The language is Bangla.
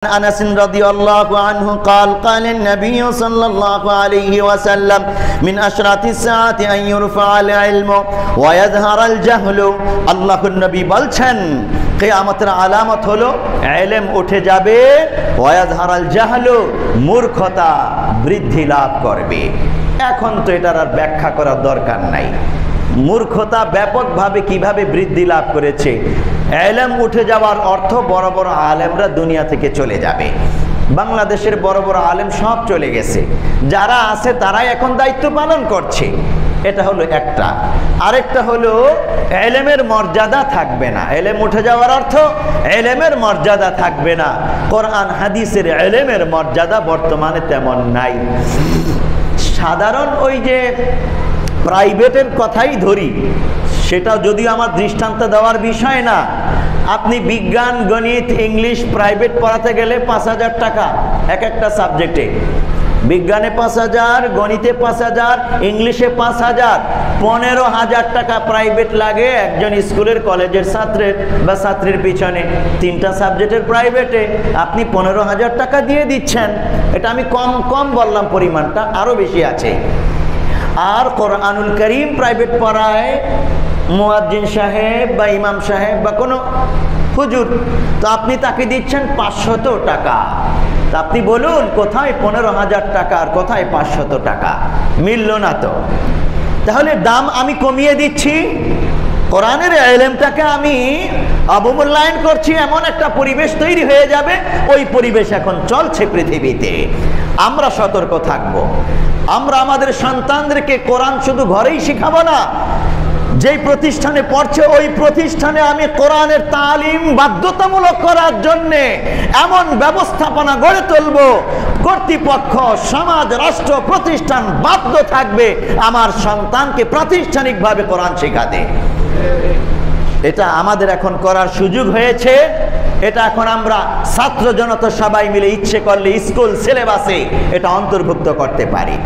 أنس رضي الله عنه قال قال النبي صلى الله عليه وسلم من أشراط الساعة أن يرفع العلم ويظهر الجهل الله النبي বলছেন কিয়ামতের আলামত হলো ইলম উঠে যাবে ওয়ায়াজহার আল জাহলু মূর্খতা বৃদ্ধি লাভ করবে। এখন তো এটার আর ব্যাখ্যা করার দরকার নাই। মূর্খতা ব্যাপকভাবে কিভাবে বৃদ্ধি লাভ করেছে। ইলম উঠে যাওয়ার অর্থ বড় বড় আলেমরা দুনিয়া থেকে চলে যাবে। বাংলাদেশের বড় বড় আলেম সব চলে গেছে, যারা আছে তারাই এখন দায়িত্ব পালন করছে। এটা হলো একটা। আরেকটা হলো ইলমের মর্যাদা থাকবে না। ইলম উঠে যাওয়ার অর্থ ইলমের মর্যাদা থাকবে না। কোরআন হাদিসের ইলমের মর্যাদা বর্তমানে তেমন নাই। সাধারণ ওই যে প্রাইভেটের কথাই ধরি, সেটা যদিও আমার দৃষ্টান্ত দেওয়ার বিষয় না। আপনি বিজ্ঞান, গণিত, ইংলিশ প্রাইভেট পড়াতে গেলে ৫,০০০ টাকা এক একটা সাবজেক্টে। বিজ্ঞানে ৫,০০০, গণিতে ৫,০০০, ইংলিশে ৫,০০০, ১৫,০০০ টাকা প্রাইভেট লাগে একজন স্কুলের কলেজের ছাত্রের বা ছাত্রীর পিছনে। ৩টা সাবজেক্টের প্রাইভেটে আপনি ১৫,০০০ টাকা দিয়ে দিচ্ছেন। এটা আমি কম বললাম, পরিমাণটা আরও বেশি আছে। আর কোরআনুল করিম প্রাইভেট পড়ায় মুয়াজ্জিন সাহেব বা ইমাম সাহেব বা কোনো হুজুর, তো আপনি তাকে দিচ্ছেন ৫০০ টাকা। তা আপনি বলুন, কোথায় ১৫,০০০ টাকা আর কোথায় ৫০০ টাকা? মিলল না তো। তাহলে দাম আমি কমিয়ে দিচ্ছি, কোরআনের ইলমটাকে আমি অবমূল্যায়ন করছি। এমন একটা পরিবেশ তৈরি হয়ে যাবে। ওই পরিবেশ এখন চলছে পৃথিবীতে। আমরা সতর্ক থাকব। আমরা আমাদের সন্তানদেরকে কোরআন শুধু ঘরেই শিখাবো না, যেই প্রতিষ্ঠানে পড়ছে ওই প্রতিষ্ঠানে আমি কোরআনের তালিম বাধ্যতামূলক করার জন্য এমন ব্যবস্থাপনা গড়ে তুলব, কর্তৃপক্ষ, সমাজ, রাষ্ট্র, প্রতিষ্ঠান বাধ্য থাকবে আমার সন্তানকে প্রাতিষ্ঠানিকভাবে কোরআন শেখাতে। এটা আমাদের এখন করার সুযোগ হয়েছে। এটা এখন আমরা ছাত্র জনতা সবাই মিলে ইচ্ছে করলে স্কুল সিলেবাসে এটা অন্তর্ভুক্ত করতে পারি।